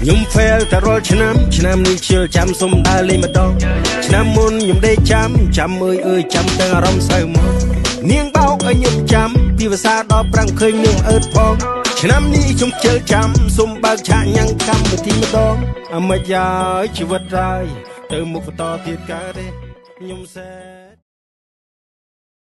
ยุ่มเฟลแต่รอชนะนี้เชื่อจำสมดาเลยมาดองชนะมุนยุ่มได้จำจำแต่อารมณ์เศร้าหมดเนียงเบายุ่มจำพี่ภาษาดอกปรังเคยยุ่มพองชนะนี้ชุ่มเชื่อจำสมบัติชายังคำวิธีมาดองอามายาชีวิตไรเติมมุกต่อติดกันยุ่มแซ่